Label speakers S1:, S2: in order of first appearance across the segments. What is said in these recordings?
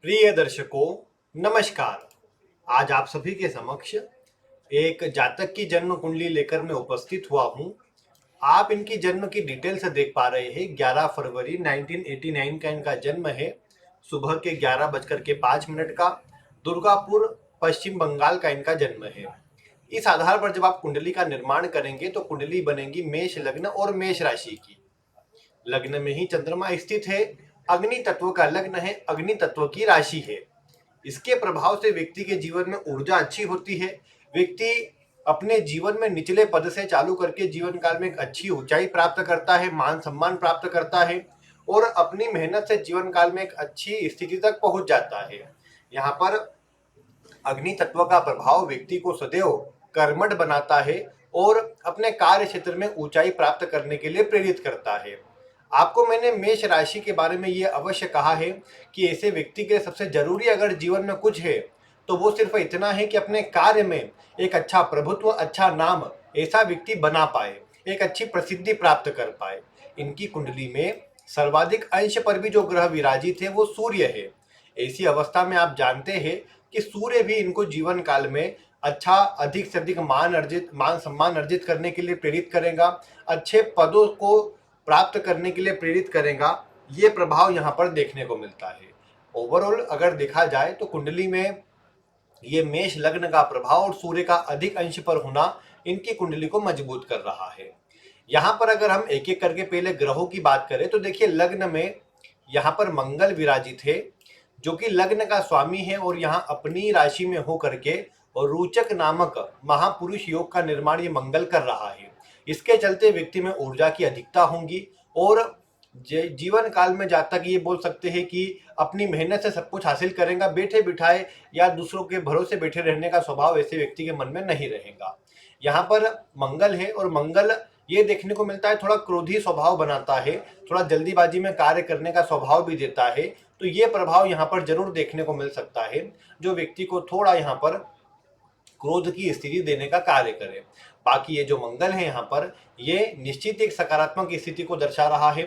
S1: प्रिय दर्शकों, नमस्कार। आज आप सभी के समक्ष एक जातक की जन्म कुंडली लेकर मैं उपस्थित हुआ हूं। आप इनकी जन्म की डिटेल से देख पा रहे हैं। 11 फरवरी 1989 का इनका जन्म है। सुबह के 11:05 का दुर्गापुर, पश्चिम बंगाल का इनका जन्म है। इस आधार पर जब आप कुंडली का निर्माण करेंगे तो कुंडली बनेगी मेष लग्न और मेष राशि की। लग्न में ही चंद्रमा स्थित है। अग्नि तत्व का लग्न है, अग्नि तत्व की राशि है। इसके प्रभाव से व्यक्ति के जीवन में ऊर्जा अच्छी होती है। व्यक्ति अपने जीवन में निचले पद से चालू करके जीवन काल में एक अच्छी ऊंचाई प्राप्त करता है, मान सम्मान प्राप्त करता है और अपनी मेहनत से जीवन काल में एक अच्छी स्थिति तक पहुंच जाता है। यहाँ पर अग्नि तत्व का प्रभाव व्यक्ति को सदैव कर्मठ बनाता है और अपने कार्य क्षेत्र में ऊंचाई प्राप्त करने के लिए प्रेरित करता है। आपको मैंने मेष राशि के बारे में ये अवश्य कहा है कि ऐसे व्यक्ति के सबसे जरूरी अगर जीवन में कुछ है तो वो सिर्फ इतना है कि अपने कार्य में एक अच्छा प्रभुत्व, अच्छा नाम ऐसा व्यक्ति बना पाए, एक अच्छी प्रसिद्धि प्राप्त कर पाए। इनकी कुंडली में सर्वाधिक अंश पर भी जो ग्रह विराजित है वो सूर्य है। ऐसी अवस्था में आप जानते हैं कि सूर्य भी इनको जीवन काल में अच्छा, अधिक से अधिक मान सम्मान अर्जित करने के लिए प्रेरित करेगा, अच्छे पदों को प्राप्त करने के लिए प्रेरित करेगा। ये प्रभाव यहाँ पर देखने को मिलता है। ओवरऑल अगर देखा जाए तो कुंडली में ये मेष लग्न का प्रभाव और सूर्य का अधिक अंश पर होना इनकी कुंडली को मजबूत कर रहा है। यहाँ पर अगर हम एक एक करके पहले ग्रहों की बात करें तो देखिए, लग्न में यहाँ पर मंगल विराजित है जो कि लग्न का स्वामी है और यहाँ अपनी राशि में होकर के और रोचक नामक महापुरुष योग का निर्माण ये मंगल कर रहा है। इसके चलते व्यक्ति में ऊर्जा की अधिकता होंगी और जीवन काल में जातक ये बोल सकते हैं कि अपनी मेहनत से सब कुछ हासिल करेगा। बैठे बिठाए या दूसरों के भरोसे बैठे रहने का स्वभाव ऐसे व्यक्ति के मन में नहीं रहेगा। यहाँ पर मंगल है और मंगल ये देखने को मिलता है थोड़ा क्रोधी स्वभाव बनाता है, थोड़ा जल्दीबाजी में कार्य करने का स्वभाव भी देता है। तो ये प्रभाव यहाँ पर जरूर देखने को मिल सकता है जो व्यक्ति को थोड़ा यहाँ पर क्रोध की स्थिति देने का कार्य करे। बाकी ये जो मंगल है यहाँ पर ये निश्चित एक सकारात्मक स्थिति को दर्शा रहा है।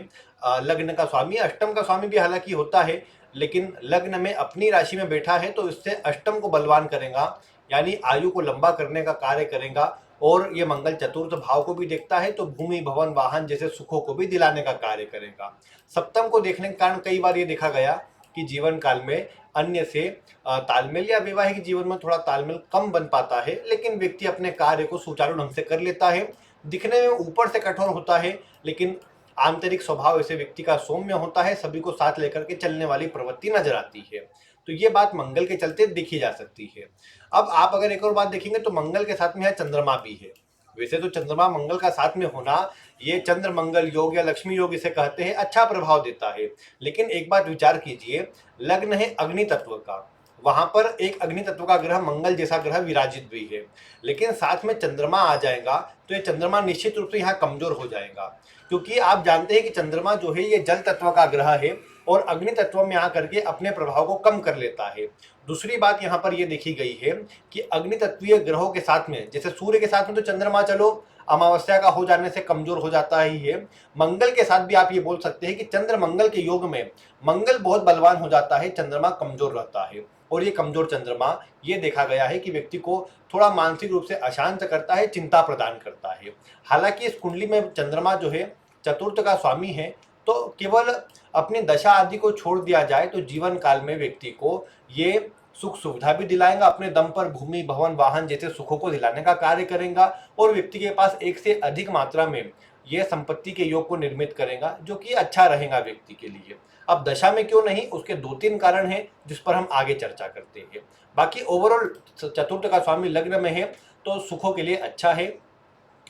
S1: लग्न का स्वामी, अष्टम का स्वामी भी हालांकि होता है, लेकिन लग्न में अपनी राशि में बैठा है तो इससे अष्टम को बलवान करेगा, यानी आयु को लंबा करने का कार्य करेगा। और ये मंगल चतुर्थ भाव को भी देखता है तो भूमि, भवन, वाहन जैसे सुखों को भी दिलाने का कार्य करेगा। सप्तम को देखने के कारण कई बार ये देखा गया कि जीवन काल में अन्य से तालमेल या वैवाहिक जीवन में थोड़ा तालमेल कम बन पाता है, लेकिन व्यक्ति अपने कार्य को सुचारू ढंग से कर लेता है। दिखने में ऊपर से कठोर होता है लेकिन आंतरिक स्वभाव ऐसे व्यक्ति का सौम्य होता है, सभी को साथ लेकर के चलने वाली प्रवृत्ति नजर आती है। तो ये बात मंगल के चलते देखी जा सकती है। अब आप अगर एक और बात देखेंगे तो मंगल के साथ में यहाँ चंद्रमा भी है। वैसे तो चंद्रमा मंगल का साथ में होना, ये चंद्र मंगल योग या लक्ष्मी योग इसे कहते हैं, अच्छा प्रभाव देता है। लेकिन एक बात विचार कीजिए, लग्न है अग्नि तत्व का, वहां पर एक अग्नि तत्व का ग्रह मंगल जैसा ग्रह विराजित भी है, लेकिन साथ में चंद्रमा आ जाएगा तो ये चंद्रमा निश्चित रूप से यहाँ कमजोर हो जाएगा। क्योंकि आप जानते हैं कि चंद्रमा जो है ये जल तत्व का ग्रह है और अग्नि तत्व में आकर के अपने प्रभाव को कम कर लेता है। दूसरी बात यहाँ पर यह देखी गई है कि अग्नि तत्वीय ग्रहों के साथ में, जैसे सूर्य के साथ में तो चंद्रमा चलो अमावस्या का हो जाने से कमजोर हो जाता ही है, मंगल के साथ भी आप ये बोल सकते हैं कि चंद्र मंगल के योग में मंगल बहुत बलवान हो जाता है, चंद्रमा कमजोर रहता है। और ये कमजोर चंद्रमा ये देखा गया है कि व्यक्ति को थोड़ा मानसिक रूप से अशांत करता है, चिंता प्रदान करता है। हालांकि इस कुंडली में चंद्रमा जो है चतुर्थ का स्वामी है, तो केवल अपनी दशा आदि को छोड़ दिया जाए तो जीवन काल में व्यक्ति को ये सुख सुविधा भी दिलाएगा, अपने दम पर भूमि, भवन, वाहन जैसे सुखों को दिलाने का कार्य करेगा और व्यक्ति के पास एक से अधिक मात्रा में यह संपत्ति के योग को निर्मित करेगा, जो कि अच्छा रहेगा व्यक्ति के लिए। अब दशा में क्यों नहीं, उसके दो तीन कारण हैं जिस पर हम आगे चर्चा करते हैं। बाकी ओवरऑल चतुर्थ का स्वामी लग्न में है तो सुखों के लिए अच्छा है,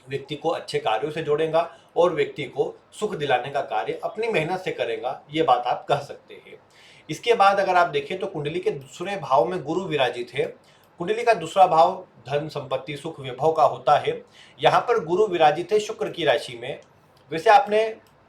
S1: व्यक्ति को अच्छे कार्यों से जोड़ेगा और व्यक्ति को सुख दिलाने का कार्य अपनी मेहनत से करेगा, ये बात आप कह सकते हैं। इसके बाद अगर आप देखें तो कुंडली के दूसरे भाव में गुरु विराजित है। कुंडली का दूसरा भाव धन, संपत्ति, सुख, वैभव का होता है। यहाँ पर गुरु विराजित है शुक्र की राशि में। वैसे आपने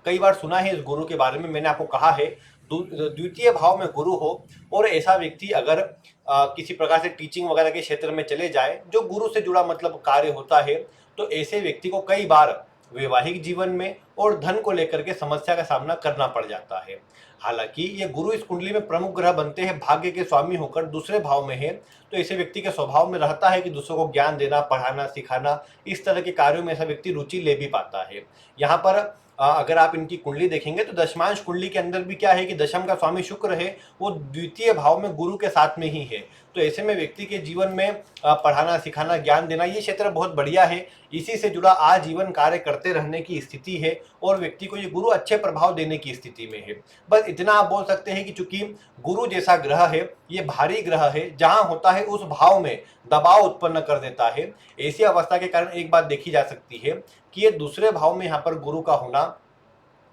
S1: कई बार सुना है इस गुरु के बारे में, मैंने आपको कहा है द्वितीय भाव में गुरु हो और ऐसा व्यक्ति अगर किसी प्रकार से टीचिंग वगैरह के क्षेत्र में चले जाए, जो गुरु से जुड़ा मतलब कार्य होता है, तो ऐसे व्यक्ति को कई बार वैवाहिक जीवन में और धन को लेकर के समस्या का सामना करना पड़ जाता है। हालांकि ये गुरु इस कुंडली में प्रमुख ग्रह बनते हैं, भाग्य के स्वामी होकर दूसरे भाव में है, तो ऐसे व्यक्ति के स्वभाव में रहता है कि दूसरों को ज्ञान देना, पढ़ाना, सिखाना, इस तरह के कार्यों में ऐसा व्यक्ति रुचि ले भी पाता है। यहाँ पर अगर आप इनकी कुंडली देखेंगे तो दशमांश कुंडली के अंदर भी क्या है कि दशम का स्वामी शुक्र है, वो द्वितीय भाव में गुरु के साथ में ही है। तो ऐसे में व्यक्ति के जीवन में पढ़ाना, सिखाना, ज्ञान देना, ये क्षेत्र बहुत बढ़िया है। इसी से जुड़ा आजीवन कार्य करते रहने की स्थिति है और व्यक्ति को ये गुरु अच्छे प्रभाव देने की स्थिति में है। बस इतना आप बोल सकते हैं कि चूंकि गुरु जैसा ग्रह है, ये भारी ग्रह है, जहां होता है उस भाव में दबाव उत्पन्न कर देता है। ऐसी अवस्था के कारण एक बात देखी जा सकती है कि ये दूसरे भाव में यहाँ पर गुरु का होना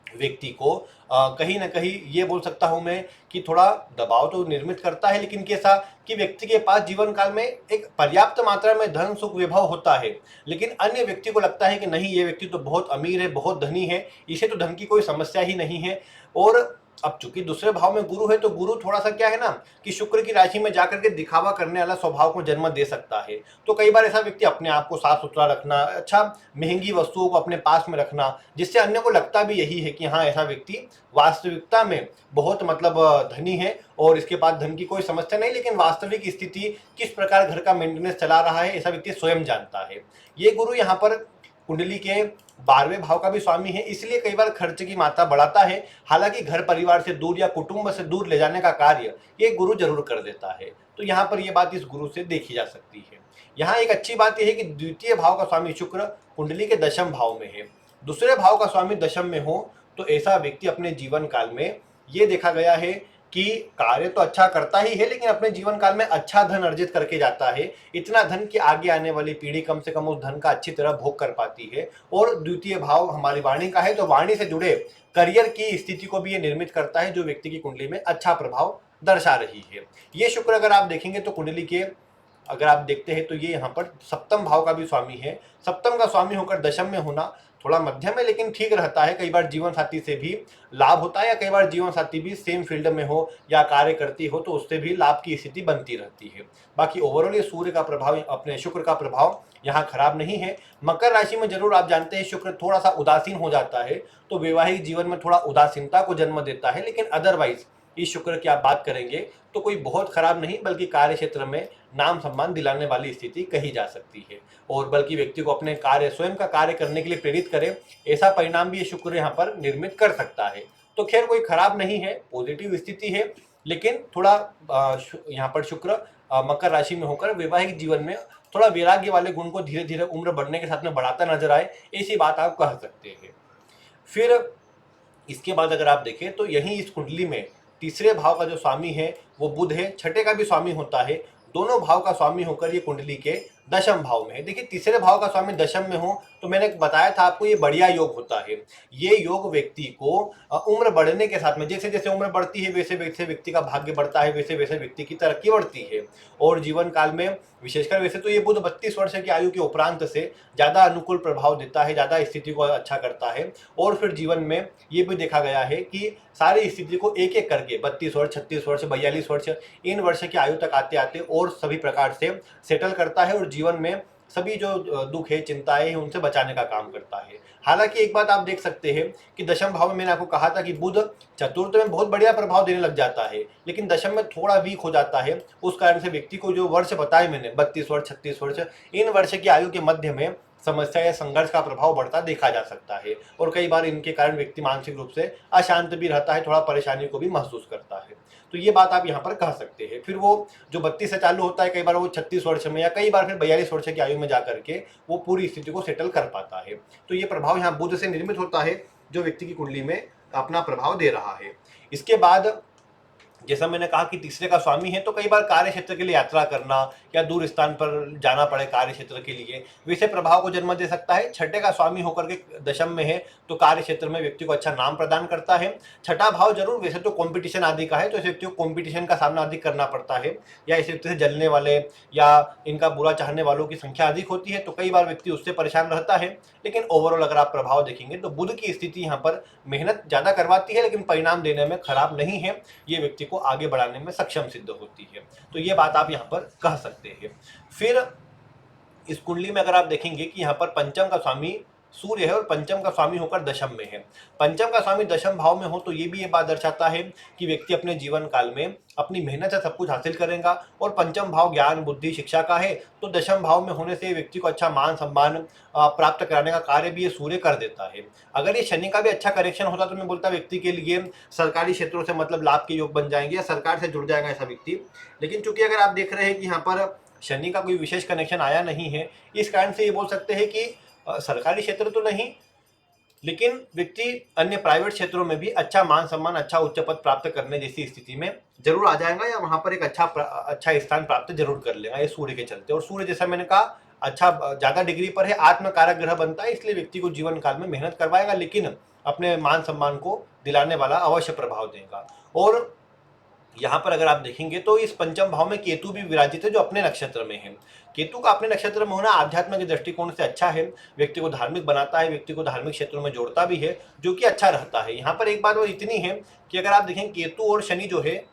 S1: व्यक्ति को कहीं ना कहीं ये बोल सकता हूं मैं कि थोड़ा दबाव तो निर्मित करता है, लेकिन कैसा कि व्यक्ति के पास जीवन काल में एक पर्याप्त मात्रा में धन, सुख, वैभव होता है, लेकिन अन्य व्यक्ति को लगता है कि नहीं, ये व्यक्ति तो बहुत अमीर है, बहुत धनी है, इसे तो धन की कोई समस्या ही नहीं है। और अब चूंकि दूसरे भाव में गुरु है, तो गुरु थोड़ा सा क्या है ना कि शुक्र की राशि में जाकर के दिखावा करने वाला स्वभाव को जन्म दे सकता है। तो कई बार ऐसा व्यक्ति अपने आप को साफ सुथरा रखना, अच्छा महंगी वस्तुओं को अपने पास में रखना, जिससे अन्य को लगता भी यही है कि हाँ, ऐसा व्यक्ति वास्तविकता में बहुत मतलब धनी है और इसके पास धन की कोई समस्या नहीं, लेकिन वास्तविक स्थिति किस प्रकार घर का मेंटेनेंस चला रहा है, ऐसा व्यक्ति स्वयं जानता है। ये गुरु यहाँ पर कुंडली के 12वें भाव का भी स्वामी है, इसलिए कई बार खर्च की मात्रा बढ़ाता है। हालांकि घर परिवार से दूर या कुटुंब से दूर ले जाने का कार्य ये गुरु जरूर कर देता है। तो यहाँ पर यह बात इस गुरु से देखी जा सकती है। यहाँ एक अच्छी बात यह है कि द्वितीय भाव का स्वामी शुक्र कुंडली के दशम भाव में है। दूसरे भाव का स्वामी दशम में हो तो ऐसा व्यक्ति अपने जीवन काल में ये देखा गया है कि कार्य तो अच्छा करता ही है, लेकिन अपने जीवन काल में अच्छा धन अर्जित करके जाता है। इतना धन कि आगे आने वाली पीढ़ी कम से कम उस धन का अच्छी तरह भोग कर पाती है। और द्वितीय भाव हमारी वाणी का है, तो वाणी से जुड़े करियर की स्थिति को भी ये निर्मित करता है, जो व्यक्ति की कुंडली में अच्छा प्रभाव दर्शा रही है। ये शुक्र अगर आप देखेंगे तो कुंडली के अगर आप देखते हैं तो ये यहाँ पर सप्तम भाव का भी स्वामी है। सप्तम का स्वामी होकर दशम में होना थोड़ा मध्यम है, लेकिन ठीक रहता है। कई बार जीवन साथी से भी लाभ होता है, या कई बार जीवन साथी भी सेम फील्ड में हो या कार्य करती हो तो उससे भी लाभ की स्थिति बनती रहती है। बाकी ओवरऑल ये सूर्य का प्रभाव, अपने शुक्र का प्रभाव यहाँ खराब नहीं है। मकर राशि में जरूर आप जानते हैं शुक्र थोड़ा सा उदासीन हो जाता है, तो वैवाहिक जीवन में थोड़ा उदासीनता को जन्म देता है, लेकिन अदरवाइज इस शुक्र की आप बात करेंगे तो कोई बहुत खराब नहीं, बल्कि कार्य क्षेत्र में नाम सम्मान दिलाने वाली स्थिति कही जा सकती है। और बल्कि व्यक्ति को अपने कार्य, स्वयं का कार्य करने के लिए प्रेरित करे, ऐसा परिणाम भी ये शुक्र यहाँ पर निर्मित कर सकता है। तो खैर कोई खराब नहीं है, पॉजिटिव स्थिति है, लेकिन थोड़ा यहाँ पर शुक्र मकर राशि में होकर वैवाहिक जीवन में थोड़ा वैराग्य वाले गुण को धीरे धीरे उम्र बढ़ने के साथ में बढ़ाता नजर आए, ऐसी बात आप कह सकते हैं। फिर इसके बाद अगर आप देखें तो यही इस कुंडली में तीसरे भाव का जो स्वामी है वो बुध है, छठे का भी स्वामी होता है, दोनों भाव का स्वामी होकर ये कुंडली के दशम भाव में है। देखिए तीसरे भाव का स्वामी दशम में हो तो मैंने बताया था आपको ये बढ़िया योग होता है। ये योग व्यक्ति को उम्र बढ़ने के साथ में, जैसे जैसे उम्र बढ़ती है वैसे वैसे व्यक्ति का भाग्य बढ़ता है, वैसे वैसे व्यक्ति की तरक्की बढ़ती है। और जीवन काल में विशेषकर वैसे तो ये बुध 32 वर्ष की आयु के उपरांत से ज्यादा अनुकूल प्रभाव देता है, ज्यादा स्थिति को अच्छा करता है। और फिर जीवन में ये भी देखा गया है कि सारी स्थिति को एक एक करके 32 वर्ष, 36 वर्ष, 42 वर्ष, इन वर्ष की आयु तक आते आते और सभी प्रकार से सेटल करता है और जीवन में सभी जो दुख है, चिंताएं हैं, उनसे बचाने का काम करता है। हालांकि एक बात आप देख सकते हैं कि दशम भाव में मैंने आपको कहा था कि बुध चतुर्थ में बहुत बढ़िया प्रभाव देने लग जाता है, लेकिन दशम में थोड़ा वीक हो जाता है। उस कारण से व्यक्ति को जो वर्ष बताए मैंने 32 वर्ष, 36 वर्ष, इन वर्ष की आयु के मध्य में समस्या या संघर्ष का प्रभाव बढ़ता देखा जा सकता है। और कई बार इनके कारण व्यक्ति मानसिक रूप से अशांत भी रहता है, थोड़ा परेशानी को भी महसूस करता है। तो ये बात आप यहाँ पर कह सकते हैं। फिर वो जो 32 से चालू होता है, कई बार वो 36 वर्ष में या कई बार फिर 42 वर्ष की आयु में जाकर के वो पूरी स्थिति को सेटल कर पाता है। तो ये प्रभाव यहाँ बुध से निर्मित होता है, जो व्यक्ति की कुंडली में अपना प्रभाव दे रहा है। इसके बाद जैसा मैंने कहा कि तीसरे का स्वामी है, तो कई बार कार्य क्षेत्र के लिए यात्रा करना या दूर स्थान पर जाना पड़े कार्य क्षेत्र के लिए, वैसे प्रभाव को जन्म दे सकता है। छठे का स्वामी होकर के दशम में है तो कार्य क्षेत्र में व्यक्ति को अच्छा नाम प्रदान करता है। छठा भाव जरूर वैसे तो कंपटीशन आदि का है, तो इस व्यक्ति को कंपटीशन का सामना अधिक करना पड़ता है, या इस व्यक्ति से जलने वाले या इनका बुरा चाहने वालों की संख्या अधिक होती है, तो कई बार व्यक्ति उससे परेशान रहता है। लेकिन ओवरऑल अगर आप प्रभाव देखेंगे तो बुध की स्थिति यहाँ पर मेहनत ज्यादा करवाती है, लेकिन परिणाम देने में खराब नहीं है, ये व्यक्ति को आगे बढ़ाने में सक्षम सिद्ध होती है। तो ये बात आप यहाँ पर कह सकते हैं। फिर इस कुंडली में अगर आप देखेंगे कि यहाँ पर पंचम का स्वामी सूर्य है और पंचम का स्वामी होकर दशम में है। पंचम का स्वामी दशम भाव में हो तो ये बात दर्शाता है कि व्यक्ति अपने जीवन काल में अपनी मेहनत से सब कुछ हासिल करेगा। और पंचम भाव ज्ञान बुद्धि शिक्षा का है, तो दशम भाव में होने से व्यक्ति को अच्छा मान सम्मान प्राप्त कराने का कार्य भी ये सूर्य कर देता है। अगर ये शनि का भी अच्छा करेक्शन होता तो मैं बोलता व्यक्ति के लिए सरकारी क्षेत्रों से मतलब लाभ के योग बन जाएंगे या सरकार से जुड़ जाएगा ऐसा व्यक्ति। लेकिन चूंकि अगर आप देख रहे हैं कि यहाँ पर शनि का कोई विशेष कनेक्शन आया नहीं है, इस कारण से ये बोल सकते हैं कि सरकारी क्षेत्र तो नहीं, लेकिन व्यक्ति अन्य प्राइवेट क्षेत्रों में भी अच्छा मान सम्मान अच्छा उच्च पद प्राप्त करने जैसी स्थिति में जरूर आ जाएगा या वहां पर एक अच्छा स्थान प्राप्त जरूर कर लेगा ये सूर्य के चलते। और सूर्य जैसा मैंने कहा अच्छा ज्यादा डिग्री पर है, आत्मकारक ग्रह बनता है, इसलिए व्यक्ति को जीवन काल में मेहनत करवाएगा लेकिन अपने मान सम्मान को दिलाने वाला अवश्य प्रभाव देगा। और यहाँ पर अगर आप देखेंगे तो इस पंचम भाव में केतु भी विराजित है जो अपने नक्षत्र में है। केतु का अपने नक्षत्र में होना आध्यात्म के दृष्टिकोण से अच्छा है, व्यक्ति को धार्मिक बनाता है, व्यक्ति को धार्मिक क्षेत्रों में जोड़ता भी है, जो कि अच्छा रहता है। यहाँ पर एक बात और इतनी है कि अगर आप देखें केतु और शनि जो है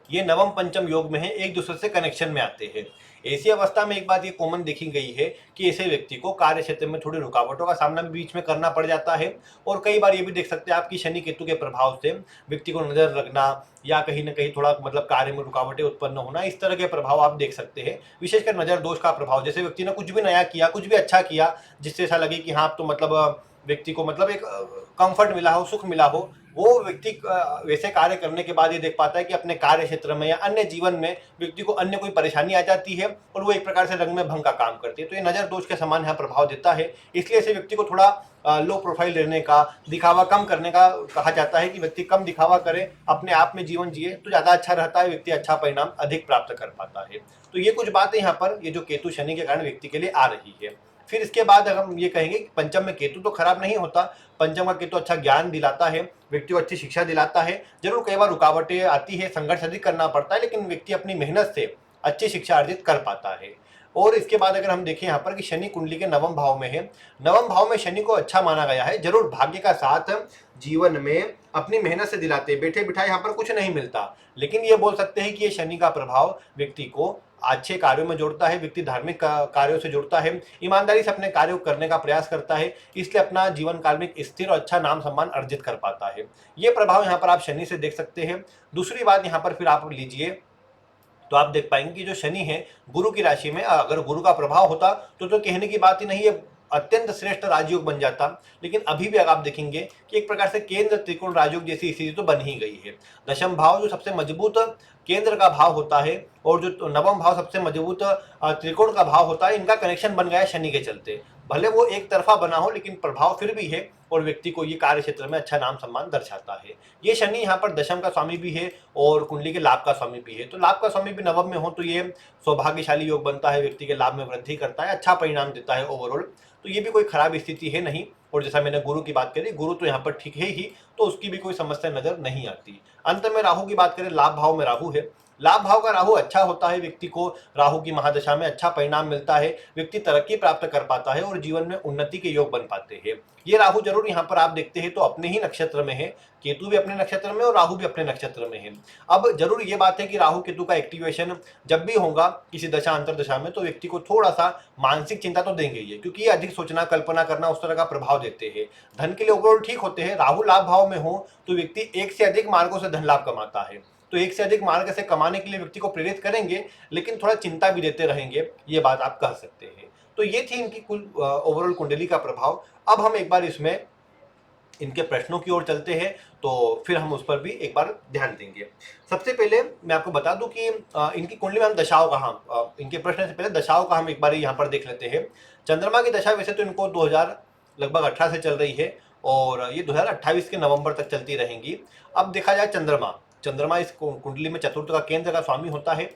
S1: ये नवम पंचम योग में है, एक दूसरे से कनेक्शन में आते हैं। ऐसी अवस्था में एक बात ये कॉमन देखी गई है कि ऐसे व्यक्ति को कार्य क्षेत्र में थोड़ी रुकावटों का सामना भी बीच में करना पड़ जाता है। और कई बार ये भी देख सकते हैं आप कि शनि केतु के प्रभाव से व्यक्ति को नजर लगना या कहीं ना कहीं थोड़ा मतलब कार्य में रुकावटें उत्पन्न होना, इस तरह के प्रभाव आप देख सकते हैं। विशेषकर नजर दोष का प्रभाव, जैसे व्यक्ति ने कुछ भी नया किया कुछ भी अच्छा किया जिससे ऐसा लगे कि हाँ तो मतलब व्यक्ति को मतलब एक कंफर्ट मिला हो सुख मिला हो, वो व्यक्ति वैसे कार्य करने के बाद ये देख पाता है कि अपने कार्य क्षेत्र में या अन्य जीवन में व्यक्ति को अन्य कोई परेशानी आ जाती है और वो एक प्रकार से रंग में भंग का काम करती है। तो ये नजर दोष के समान यहाँ प्रभाव देता है, इसलिए ऐसे व्यक्ति को थोड़ा लो प्रोफाइल रहने का, दिखावा कम करने का कहा जाता है कि व्यक्ति कम दिखावा करे, अपने आप में जीवन जिए तो ज्यादा अच्छा रहता है, व्यक्ति अच्छा परिणाम अधिक प्राप्त कर पाता है। तो ये कुछ बातें यहाँ पर ये जो केतु शनि के कारण व्यक्ति के लिए आ रही है। फिर इसके बाद अगर हम ये कहेंगे कि पंचम में केतु तो खराब नहीं होता, पंचम का केतु अच्छा ज्ञान दिलाता है, व्यक्ति को अच्छी शिक्षा दिलाता है। जरूर कई बार रुकावटें आती है, संघर्ष अधिक करना पड़ता है, लेकिन व्यक्ति अपनी मेहनत से अच्छी शिक्षा अर्जित कर पाता है। और इसके बाद अगर हम देखें यहाँ पर कि शनि कुंडली के नवम भाव में है, नवम भाव में शनि को अच्छा माना गया है, जरूर भाग्य का साथ जीवन में अपनी मेहनत से दिलाते, बैठे बिठाए यहाँ पर कुछ नहीं मिलता, लेकिन ये बोल सकते हैं कि ये शनि का प्रभाव व्यक्ति को अच्छे कार्यों में जोड़ता है, व्यक्ति धार्मिक कार्यों से जुड़ता है, ईमानदारी से अपने कार्य करने का प्रयास करता है, इसलिए अपना जीवन काल में स्थिर और अच्छा नाम सम्मान अर्जित कर पाता है। ये प्रभाव यहाँ पर आप शनि से देख सकते हैं। दूसरी बात यहाँ पर फिर आप लीजिए तो आप देख पाएंगे कि जो शनि है गुरु की राशि में, अगर गुरु का प्रभाव होता तो कहने की बात ही नहीं है, अत्यंत श्रेष्ठ राजयोग बन जाता। लेकिन अभी भी अगर आप देखेंगे कि एक प्रकार से केंद्र त्रिकोण राजयोग जैसी स्थिति तो बन ही गई है। दशम भाव जो सबसे मजबूत केंद्र का भाव होता है और जो नवम भाव सबसे मजबूत त्रिकोण का भाव होता है, इनका कनेक्शन बन गया है शनि के चलते। भले वो एक तरफा बना हो लेकिन प्रभाव फिर भी है और व्यक्ति को ये कार्य क्षेत्र में अच्छा नाम सम्मान दर्शाता है। ये शनि यहाँ पर दशम का स्वामी भी है और कुंडली के लाभ का स्वामी भी है, तो लाभ का स्वामी भी नवम में हो तो ये सौभाग्यशाली योग बनता है, व्यक्ति के लाभ में वृद्धि करता है, अच्छा परिणाम देता है ओवरऑल। तो ये भी कोई खराब स्थिति है नहीं। और जैसा मैंने गुरु की बात करी, गुरु तो यहाँ पर ठीक है ही, तो उसकी भी कोई समस्या नजर नहीं आती। अंत में राहु की बात करें, लाभ भाव में राहु है, लाभ भाव का राहु अच्छा होता है, व्यक्ति को राहु की महादशा में अच्छा परिणाम मिलता है, व्यक्ति तरक्की प्राप्त कर पाता है और जीवन में उन्नति के योग बन पाते हैं। ये राहु जरूर यहाँ पर आप देखते हैं तो अपने ही नक्षत्र में है, केतु भी अपने नक्षत्र में और राहु भी अपने नक्षत्र में है। अब जरूर ये बात है कि राहु केतु का एक्टिवेशन जब भी होगा किसी दशा अंतरदशा में तो व्यक्ति को थोड़ा सा मानसिक चिंता तो देंगे ही, क्योंकि ये अधिक सोचना कल्पना करना उस तरह का प्रभाव देते हैं। धन के लिए ओवरऑल ठीक होते हैं, राहु लाभ भाव में हो तो व्यक्ति एक से अधिक मार्गों से धन लाभ कमाता है, तो एक से अधिक मार्ग से कमाने के लिए व्यक्ति को प्रेरित करेंगे, लेकिन थोड़ा चिंता भी देते रहेंगे, ये बात आप कह सकते हैं। तो ये थी इनकी कुल ओवरऑल कुंडली का प्रभाव। अब हम एक बार इसमें इनके प्रश्नों की ओर चलते हैं, तो फिर हम उस पर भी एक बार ध्यान देंगे। सबसे पहले मैं आपको बता दूं कि इनकी कुंडली में हम दशाओं का हम इनके प्रश्न से पहले दशाओं का हम एक बार यहाँ पर देख लेते हैं। चंद्रमा की दशा वैसे तो इनको 2000 लगभग 18 से चल रही है और ये 2028 के नवंबर तक चलती रहेंगी। अब देखा जाए चंद्रमा इस कुंडली में चतुर्थ का केंद्र का स्वामी होता है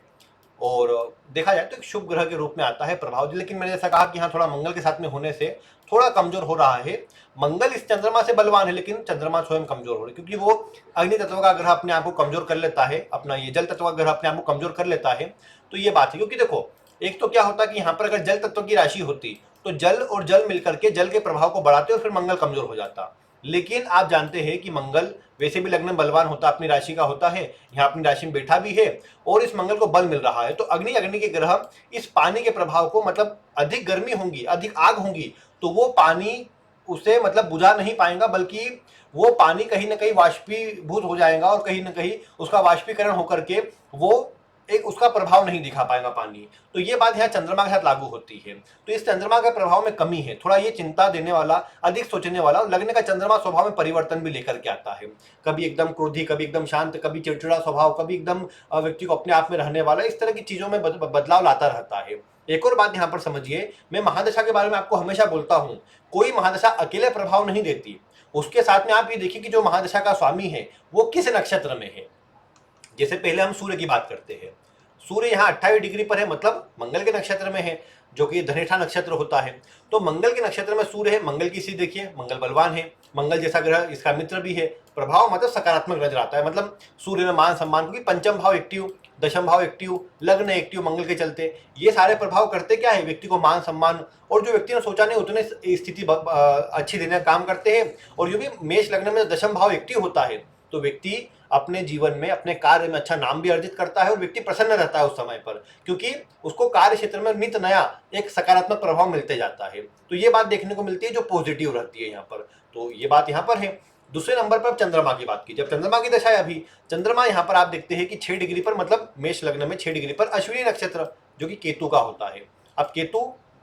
S1: और देखा जाए तो एक शुभ ग्रह के रूप में आता है प्रभाव। लेकिन मैंने जैसा कहा कि हाँ थोड़ा मंगल के साथ में होने से थोड़ा कमजोर हो रहा है। मंगल इस चंद्रमा से बलवान है लेकिन चंद्रमा स्वयं कमजोर हो रहा है, क्योंकि वो अग्नि तत्व का ग्रह अपने आप को कमजोर कर लेता है, अपना ये जल तत्व का ग्रह अपने आप को कमजोर कर लेता है। तो ये बात है, क्योंकि देखो एक तो क्या होता है कि यहाँ पर अगर जल तत्व की राशि होती तो जल और जल मिलकर के जल के प्रभाव को बढ़ाते और फिर मंगल कमजोर हो जाता। लेकिन आप जानते हैं कि मंगल वैसे भी लग्न बलवान होता, अपनी राशि का होता है, यहाँ अपनी राशि में बैठा भी है और इस मंगल को बल मिल रहा है। तो अग्नि के ग्रह इस पानी के प्रभाव को मतलब अधिक गर्मी होंगी, अधिक आग होंगी तो वो पानी उसे मतलब बुझा नहीं पाएगा, बल्कि वो पानी कहीं ना कहीं वाष्पीभूत हो जाएगा और कहीं ना कहीं उसका वाष्पीकरण होकर के वो एक उसका प्रभाव नहीं दिखा पाएगा पानी। तो ये बात यहाँ चंद्रमा के साथ लागू होती है। तो इस चंद्रमा के प्रभाव में कमी है, थोड़ा ये चिंता देने वाला, अधिक सोचने वाला, और लगने का चंद्रमा स्वभाव में परिवर्तन भी लेकर के आता है। कभी एकदम क्रोधी, कभी एकदम शांत, कभी चिड़चिड़ा स्वभाव, कभी एकदम व्यक्ति को अपने आप में रहने वाला, इस तरह की चीजों में बदलाव लाता रहता है। एक और बात यहाँ पर समझिए, मैं महादशा के बारे में आपको हमेशा बोलता हूँ, कोई महादशा अकेले प्रभाव नहीं देती, उसके साथ में आप ये देखिए कि जो महादशा का स्वामी है वो किस नक्षत्र में है। जैसे पहले हम सूर्य की बात करते हैं, सूर्य यहाँ 28 डिग्री पर है, मतलब मंगल के नक्षत्र में है, जो कि धनेठा नक्षत्र होता है। तो मंगल के नक्षत्र में सूर्य है, मंगल की स्थिति देखिए, मंगल बलवान है, मंगल जैसा ग्रह, इसका मित्र भी है, प्रभाव मतलब सकारात्मक नजर आता है। मतलब सूर्य में मान सम्मान, क्योंकि पंचम भाव एक्टिव, दशम भाव एक्टिव, लग्न एक्टिव मंगल के चलते, ये सारे प्रभाव करते क्या है, व्यक्ति को मान सम्मान, और जो व्यक्ति ने सोचा नहीं उतने स्थिति अच्छी देने का काम करते हैं। और जो भी मेष लग्न में दशम भाव एक्टिव होता है, तो व्यक्ति अपने जीवन में, अपने कार्य में अच्छा नाम भी अर्जित करता है और व्यक्ति प्रसन्न रहता है उस समय पर, क्योंकि उसको कार्य क्षेत्र में नित नया एक सकारात्मक प्रभाव मिलते जाता है। तो ये बात देखने को मिलती है जो पॉजिटिव रहती है यहाँ पर। तो ये बात यहाँ पर है। दूसरे नंबर पर चंद्रमा की बात की, जब चंद्रमा की दशा है अभी, चंद्रमा यहाँ पर आप देखते हैं कि 6 डिग्री पर, मतलब मेष लग्न में 6 डिग्री पर अश्विनी नक्षत्र, जो कि केतु का होता है। अब केतु,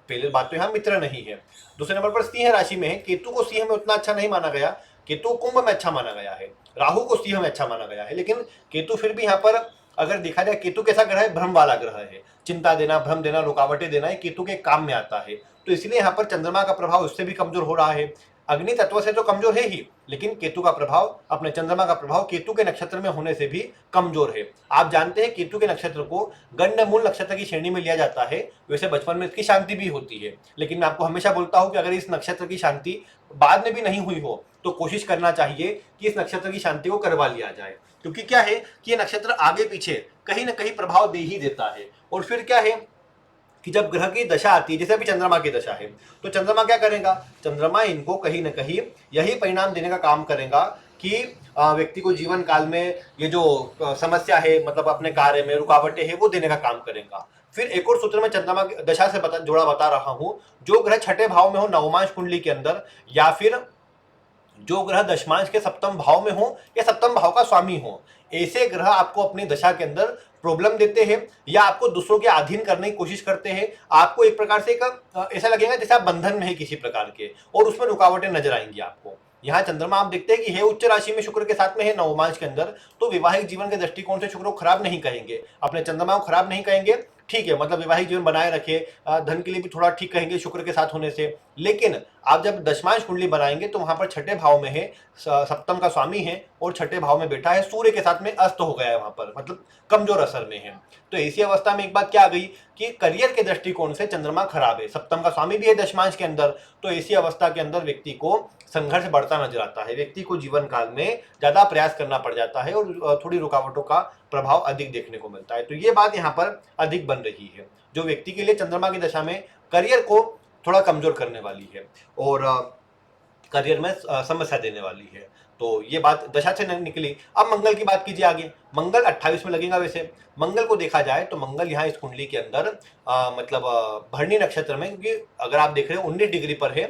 S1: पहले बात तो यहाँ मित्र नहीं है, दूसरे नंबर पर सिंह राशि में है। केतु को सिंह में उतना अच्छा नहीं माना गया, केतु कुंभ में अच्छा माना गया है, राहु को सिंह में अच्छा माना गया है, लेकिन केतु फिर भी यहाँ पर अगर देखा जाए, केतु कैसा ग्रह है, भ्रम वाला ग्रह है, चिंता देना, भ्रम देना, रुकावटें देना, ये केतु के काम में आता है। तो इसलिए यहाँ पर चंद्रमा का प्रभाव उससे भी कमजोर हो रहा है। अग्नि तत्व से तो कमजोर है ही, लेकिन केतु का प्रभाव, अपने चंद्रमा का प्रभाव केतु के नक्षत्र में होने से भी कमजोर है। आप जानते हैं केतु के नक्षत्र को गंडमूल नक्षत्र की श्रेणी में लिया जाता है। वैसे बचपन में इसकी शांति भी होती है, लेकिन मैं आपको हमेशा बोलता हूं कि अगर इस नक्षत्र की शांति बाद में भी नहीं हुई हो तो कोशिश करना चाहिए कि इस नक्षत्र की शांति को करवा लिया जाए, क्योंकि क्या है कि ये नक्षत्र आगे पीछे कहीं ना कहीं प्रभाव दे ही देता है। और फिर क्या है कि जब ग्रह की दशा आती है, जैसे अभी चंद्रमा की दशा है, तो चंद्रमा क्या करेगा, चंद्रमा इनको कहीं ना कहीं यही परिणाम देने का काम करेगा कि व्यक्ति को जीवन काल में ये जो समस्या है, मतलब अपने कार्य में रुकावटें है, वो देने का काम करेगा। फिर एक और सूत्र में चंद्रमा की दशा से जोड़ा बता रहा हूं, जो ग्रह छठे भाव में हो नवमांश कुंडली के अंदर, या फिर जो ग्रह दशमांश के सप्तम भाव में हो या सप्तम भाव का स्वामी हो, ऐसे ग्रह आपको अपनी दशा के अंदर प्रॉब्लम देते हैं या आपको दूसरों के अधीन करने की कोशिश करते हैं। आपको एक प्रकार से ऐसा लगेगा जैसे आप बंधन में है किसी प्रकार के, और उसमें रुकावटें नजर आएंगी आपको। यहाँ चंद्रमा आप देखते हैं कि है उच्च राशि में शुक्र के साथ में है नवमांश के अंदर, तो वैवाहिक जीवन के दृष्टिकोण से शुक्र को खराब नहीं कहेंगे, अपने चंद्रमा को खराब नहीं कहेंगे, ठीक है, मतलब वैवाहिक जीवन बनाए रखे, धन के लिए भी थोड़ा ठीक कहेंगे शुक्र के साथ होने से। लेकिन आप जब दशमांश कुंडली बनाएंगे तो वहां पर छठे भाव में है, सप्तम का स्वामी है और छठे भाव में बैठा है, सूर्य के साथ में अस्त हो गया है वहां पर, मतलब कमजोर असर में है। तो ऐसी अवस्था में एक बात क्या आ गई कि करियर के दृष्टिकोण से चंद्रमा खराब है, सप्तम का स्वामी भी है दशमांश के अंदर, तो ऐसी अवस्था के अंदर व्यक्ति को संघर्ष बढ़ता नजर आता है, व्यक्ति को जीवन काल में ज्यादा प्रयास करना पड़ जाता है और थोड़ी रुकावटों का प्रभाव अधिक देखने को मिलता है। तो ये बात यहाँ पर अधिक बन रही है, जो व्यक्ति के लिए चंद्रमा की दशा में करियर को थोड़ा कमजोर करने वाली है और करियर में समस्या देने वाली है। तो ये बात दशा से निकली। अब मंगल की बात कीजिए आगे, मंगल 28 में लगेगा। वैसे मंगल को देखा जाए तो मंगल यहाँ इस कुंडली के अंदर मतलब भरणी नक्षत्र में, क्योंकि अगर आप देख रहे हैं 19 डिग्री पर है,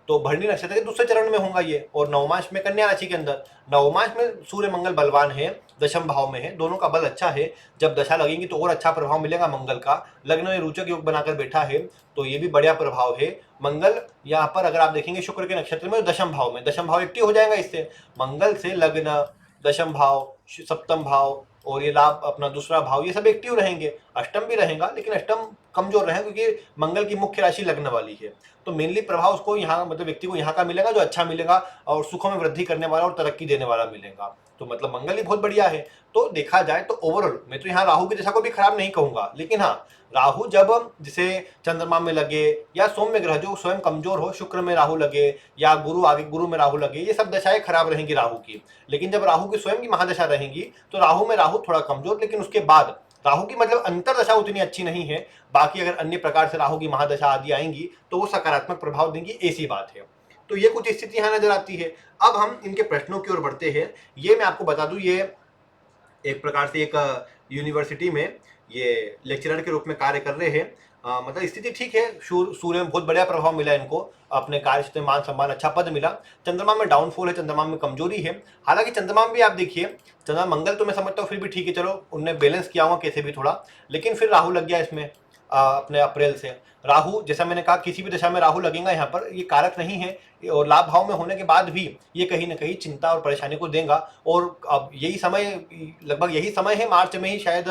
S1: तो भरणी नक्षत्र के दूसरे चरण में होगा ये, और नवमांश में कन्या राशि के अंदर, नवमांश में सूर्य मंगल बलवान है, दशम भाव में है, दोनों का बल अच्छा है। जब दशा लगेगी तो और अच्छा प्रभाव मिलेगा मंगल का, लग्न में रोचक योग बनाकर बैठा है, तो ये भी बढ़िया प्रभाव है। मंगल यहाँ पर अगर आप देखेंगे शुक्र के नक्षत्र में, दशम भाव में, दशम भाव एक्टिव हो जाएगा इससे, मंगल से लग्न, दशम भाव, सप्तम भाव और ये लाभ अपना दूसरा भाव, ये सब एक्टिव रहेंगे। अष्टम भी रहेगा, लेकिन अष्टम कमजोर रहे क्योंकि मंगल की मुख्य राशि लग्न वाली है। तो मेनली प्रभाव उसको यहाँ, मतलब व्यक्ति को यहाँ का मिलेगा जो अच्छा मिलेगा और सुखों में वृद्धि करने वाला और तरक्की देने वाला मिलेगा। तो मतलब मंगल ही बहुत बढ़िया है। तो देखा जाए तो ओवरऑल मैं तो यहाँ राहु की दशा को भी खराब नहीं कहूंगा, लेकिन हाँ, राहु जब जैसे चंद्रमा में लगे या सौम्य ग्रह जो स्वयं कमजोर हो, शुक्र में राहु लगे या गुरु आगे गुरु में राहु लगे, ये सब दशाएं खराब रहेंगी राहु की। लेकिन जब राहु की स्वयं की महादशा रहेंगी तो राहु में राहु थोड़ा कमजोर, लेकिन उसके बाद राहु की मतलब अंतर दशा उतनी अच्छी नहीं है। बाकी अगर अन्य प्रकार से राहु की महादशा आदि आएंगी तो वो सकारात्मक प्रभाव देंगी, ऐसी बात है। तो ये कुछ स्थिति यहाँ नजर आती है। अब हम इनके प्रश्नों की ओर बढ़ते हैं। ये मैं आपको बता दूं, ये एक प्रकार से एक यूनिवर्सिटी में ये लेक्चरर के रूप में कार्य कर रहे हैं। मतलब स्थिति ठीक है, सूर्य में बहुत बढ़िया प्रभाव मिला इनको, अपने कार्य क्षेत्र में मान सम्मान अच्छा पद मिला। चंद्रमा में डाउनफॉल है, चंद्रमा में कमजोरी है। हालांकि चंद्रमा में भी आप देखिए, चंद्रमा मंगल तो मैं समझता हूँ फिर भी ठीक है, चलो उनने बैलेंस किया हुआ कैसे भी थोड़ा, लेकिन फिर राहु लग गया इसमें अपने अप्रैल से। राहु, जैसा मैंने कहा, किसी भी दशा में राहु लगेगा यहाँ पर, ये कारक नहीं है, और लाभ भाव में होने के बाद भी ये कहीं ना कहीं चिंता और परेशानी को देगा। और अब यही समय, लगभग यही समय है, मार्च में ही शायद,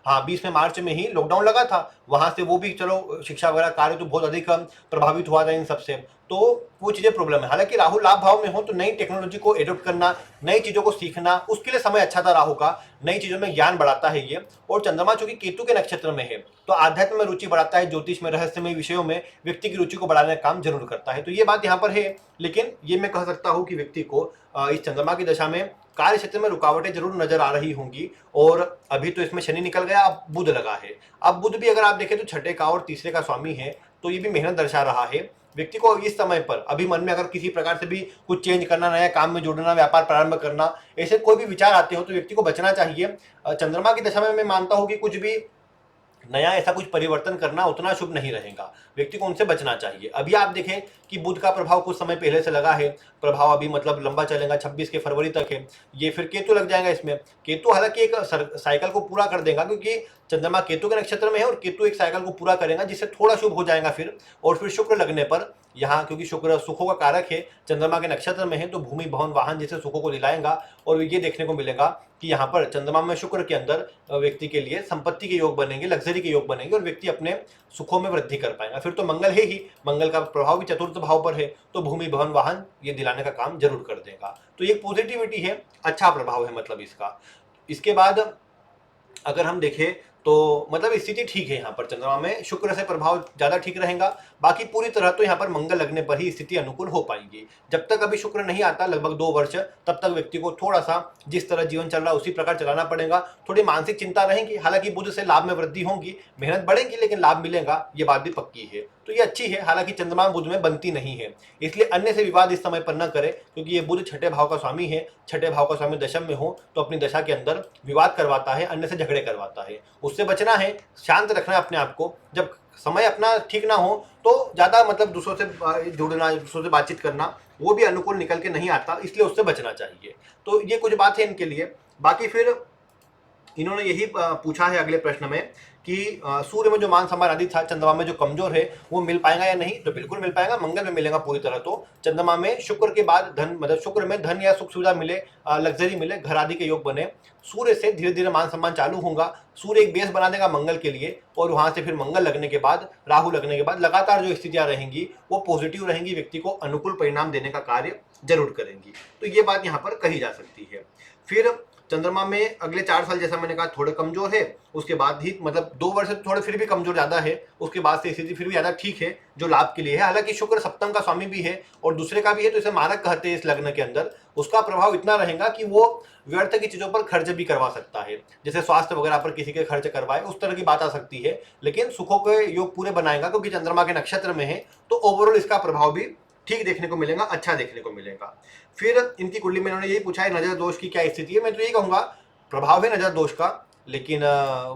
S1: हाँ 20 मार्च में ही लॉकडाउन लगा था, वहां से वो भी चलो शिक्षा वगैरह कार्य तो बहुत अधिक प्रभावित हुआ था इन सबसे, तो वो चीजें प्रॉब्लम है। हालांकि राहु लाभ भाव में हो तो नई टेक्नोलॉजी को एडॉप्ट करना, नई चीजों को सीखना, उसके लिए समय अच्छा था राहु का, नई चीजों में ज्ञान बढ़ाता है ये। और चंद्रमा चूंकि केतु के नक्षत्र में है तो आध्यात्म में रुचि बढ़ाता है, ज्योतिष में, रहस्यमय विषयों में व्यक्ति की रुचि को बढ़ाने का काम जरूर करता है, तो ये बात यहाँ पर है। लेकिन ये मैं कह सकता हूँ कि व्यक्ति को इस चंद्रमा की दशा में कार्य क्षेत्र में रुकावटें जरूर नजर आ रही होंगी। और अभी तो इसमें शनि निकल गया, अब बुध लगा है। अब बुध भी अगर आप देखें तो छठे का और तीसरे का स्वामी है, तो ये भी मेहनत दर्शा रहा है। व्यक्ति को इस समय पर अभी मन में अगर किसी प्रकार से भी कुछ चेंज करना, नया काम में जुड़ना, व्यापार प्रारंभ करना, ऐसे कोई भी विचार आते हो तो व्यक्ति को बचना चाहिए। चंद्रमा की दशा में मैं मानता हूं कि कुछ भी नया ऐसा कुछ परिवर्तन करना उतना शुभ नहीं रहेगा, व्यक्ति को उनसे बचना चाहिए। अभी आप देखें कि बुध का प्रभाव कुछ समय पहले से लगा है, प्रभाव अभी मतलब लंबा चलेगा, 26 के फरवरी तक है। ये फिर केतु लग जाएगा इसमें। केतु हालांकि एक साइकिल को पूरा कर देगा, क्योंकि चंद्रमा केतु के नक्षत्र में है और केतु एक साइकिल को पूरा करेगा, जिससे थोड़ा शुभ हो जाएगा फिर। और फिर शुक्र लगने पर यहाँ, क्योंकि शुक्र सुखों का कारक है, चंद्रमा के नक्षत्र में है, तो भूमि भवन वाहन जैसे सुखों को दिलाएगा। और ये देखने को मिलेगा कि यहाँ पर चंद्रमा में शुक्र के अंदर व्यक्ति के लिए संपत्ति के योग बनेंगे, लग्जरी के योग बनेंगे, और व्यक्ति अपने सुखों में वृद्धि कर पाएगा। फिर तो मंगल है ही, मंगल का प्रभाव भी चतुर्थ भाव पर है, तो भूमि भवन वाहन ये दिलाने का काम जरूर कर देगा। तो ये पॉजिटिविटी है, अच्छा प्रभाव है मतलब इसका। इसके बाद अगर हम देखें तो मतलब स्थिति ठीक है यहाँ पर, चंद्रमा में शुक्र से प्रभाव ज्यादा ठीक रहेगा। बाकी पूरी तरह तो यहाँ पर मंगल लगने पर ही स्थिति अनुकूल हो पाएगी। जब तक अभी शुक्र नहीं आता, लगभग 2 वर्ष, तब तक व्यक्ति को थोड़ा सा जिस तरह जीवन चल रहा है उसी प्रकार चलाना पड़ेगा। थोड़ी मानसिक चिंता रहेगी, हालांकि बुध से लाभ में वृद्धि होगी, मेहनत बढ़ेगी, लेकिन लाभ मिलेगा, ये बात भी पक्की है, तो ये अच्छी है। हालांकि चंद्रमा बुध में बनती नहीं है, इसलिए अन्य से विवाद इस समय पर न करे, क्योंकि ये बुध छठे भाव का स्वामी है। छठे भाव का स्वामी दशम में हो तो अपनी दशा के अंदर विवाद करवाता है, अन्य से झगड़े करवाता है, उससे बचना है, शांत रखना है अपने आप को। जब समय अपना ठीक ना हो तो ज्यादा मतलब दूसरों से जुड़ना, दूसरों से बातचीत करना, वो भी अनुकूल निकल के नहीं आता, इसलिए उससे बचना चाहिए। तो ये कुछ बात है इनके लिए। बाकी फिर इन्होंने यही पूछा है अगले प्रश्न में कि सूर्य में जो मान सम्मान आदि था, चंद्रमा में जो कमजोर है, वो मिल पाएगा या नहीं। तो बिल्कुल मिल पाएगा, मंगल में मिलेगा पूरी तरह। तो चंद्रमा में शुक्र के बाद धन, मतलब शुक्र में धन या सुख सुविधा मिले, लग्जरी मिले, घर आदि के योग बने। सूर्य से धीरे धीरे मान सम्मान चालू होगा, सूर्य एक बेस बना देगा मंगल के लिए, और वहां से फिर मंगल लगने के बाद, राहु लगने के बाद लगातार जो स्थितियां रहेंगी वो पॉजिटिव रहेंगी, व्यक्ति को अनुकूल परिणाम देने का कार्य जरूर करेंगी। तो ये बात यहाँ पर कही जा सकती है। फिर चंद्रमा में अगले 4 साल, जैसा मैंने कहा, थोड़े कमजोर है, उसके बाद ही मतलब 2 वर्ष थोड़े फिर भी कमजोर ज्यादा है, उसके बाद से स्थिति फिर भी ज्यादा ठीक है, जो लाभ के लिए है। हालांकि शुक्र सप्तम का स्वामी भी है और दूसरे का भी है, तो इसे मारक कहते हैं इस लग्न के अंदर। उसका प्रभाव इतना रहेगा कि वो व्यर्थ की चीजों पर खर्च भी करवा सकता है, जैसे स्वास्थ्य वगैरह पर किसी के खर्च करवाए, उस तरह की बात आ सकती है। लेकिन सुखों के योग पूरे बनाएगा, क्योंकि चंद्रमा के नक्षत्र में है, तो ओवरऑल इसका प्रभाव भी ठीक देखने को मिलेगा, अच्छा देखने को मिलेगा। फिर इनकी कुंडली में इन्होंने यही पूछा है नजर दोष की क्या स्थिति है। मैं तो यही कहूंगा, प्रभाव है नजर दोष का, लेकिन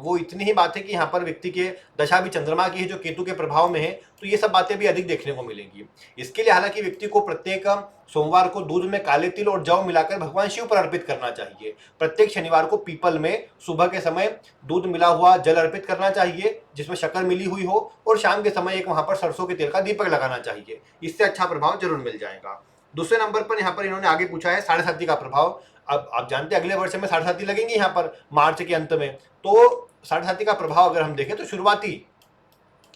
S1: वो इतनी ही बात है कि यहाँ पर व्यक्ति के दशा भी चंद्रमा की है, जो केतु के प्रभाव में है, तो ये सब बातें भी अधिक देखने को मिलेंगी। इसके लिए हालांकि व्यक्ति को प्रत्येक सोमवार को दूध में काले तिल और जौ मिलाकर भगवान शिव पर अर्पित करना चाहिए। प्रत्येक शनिवार को पीपल में सुबह के समय दूध मिला हुआ जल अर्पित करना चाहिए, जिसमें शक्कर मिली हुई हो, और शाम के समय एक वहां पर सरसों के तेल का दीपक लगाना चाहिए। इससे अच्छा प्रभाव जरूर मिल जाएगा। दूसरे नंबर पर यहाँ पर इन्होंने आगे पूछा है साढ़े साथी का प्रभाव। अब आप जानते हैं अगले वर्ष में साढ़े साथी लगेंगे यहाँ पर मार्च के अंत में, तो साढ़े साथी का प्रभाव अगर हम देखें तो शुरुआती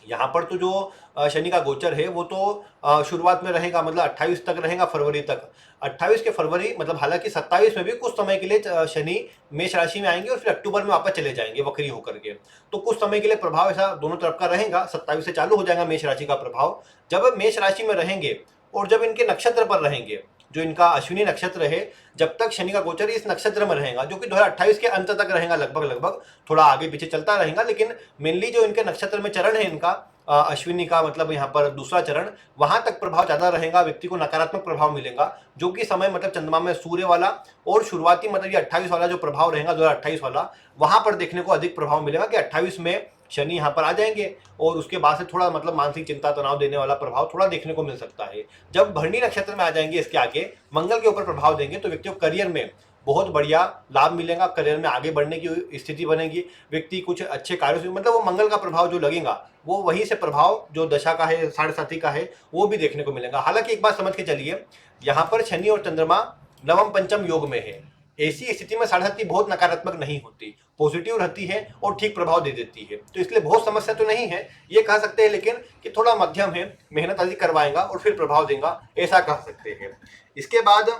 S1: यहाँ पर तो जो शनि का गोचर है वो तो शुरुआत में रहेगा, मतलब 28 तक रहेगा, फरवरी तक। 28 के फरवरी मतलब, हालांकि 27 में भी कुछ समय के लिए शनि मेष राशि में आएंगे और फिर अक्टूबर में वापस चले जाएंगे वक्री होकर के, तो कुछ समय के लिए प्रभाव ऐसा दोनों तरफ का रहेगा। 27 से चालू हो जाएगा मेष राशि का प्रभाव। जब मेष राशि में रहेंगे और जब इनके नक्षत्र पर रहेंगे, जो इनका अश्विनी नक्षत्र है, जब तक शनि का गोचर इस नक्षत्र में रहेगा, जो कि 2028 के अंत तक रहेगा, लगभग थोड़ा आगे पीछे चलता रहेगा, लेकिन मेनली जो इनके नक्षत्र में चरण है इनका अश्विनी का, मतलब यहाँ पर दूसरा चरण, वहां तक प्रभाव ज्यादा रहेगा, व्यक्ति को नकारात्मक प्रभाव मिलेगा, जो कि समय मतलब चंद्रमा में सूर्य वाला और शुरुआती मतलब ये 28 वाला जो प्रभाव रहेगा 2028 वाला, वहां पर देखने को अधिक प्रभाव मिलेगा कि 28 में शनि यहाँ पर आ जाएंगे और उसके बाद से थोड़ा मतलब मानसिक चिंता तनाव देने वाला प्रभाव थोड़ा देखने को मिल सकता है। जब भरणी नक्षत्र में आ जाएंगे, इसके आगे मंगल के ऊपर प्रभाव देंगे, तो व्यक्ति को करियर में बहुत बढ़िया लाभ मिलेगा, करियर में आगे बढ़ने की स्थिति बनेगी, व्यक्ति कुछ अच्छे कार्यों से, मतलब वो मंगल का प्रभाव जो लगेगा वो वहीं से प्रभाव जो दशा का है, साढ़े साथी का है, वो भी देखने को मिलेगा। हालांकि एक बात समझ के चलिए, यहाँ पर शनि और चंद्रमा नवम पंचम योग में है, ऐसी स्थिति में साढ़े साथी बहुत नकारात्मक नहीं होती, पॉजिटिव रहती है और ठीक प्रभाव दे देती है, तो इसलिए बहुत समस्या तो नहीं है ये कह सकते हैं, लेकिन कि थोड़ा मध्यम है, मेहनत अधिक करवाएगा और फिर प्रभाव देगा, ऐसा कह सकते हैं। इसके बाद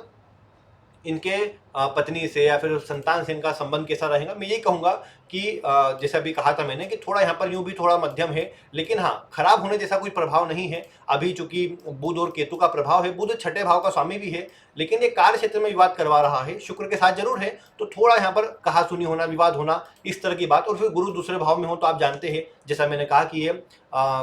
S1: इनके पत्नी से या फिर संतान से इनका संबंध कैसा रहेगा, मैं यही कहूंगा कि जैसे अभी कहा था मैंने कि थोड़ा यहाँ पर यूं भी थोड़ा मध्यम है, लेकिन हाँ खराब होने जैसा कोई प्रभाव नहीं है। अभी चूंकि बुध और केतु का प्रभाव है, बुध छठे भाव का स्वामी भी है, लेकिन ये कार्य क्षेत्र में विवाद करवा रहा है, शुक्र के साथ जरूर है, तो थोड़ा यहाँ पर कहा सुनी होना, विवाद होना, इस तरह की बात। और फिर गुरु दूसरे भाव में हो तो आप जानते हैं, जैसा मैंने कहा कि ये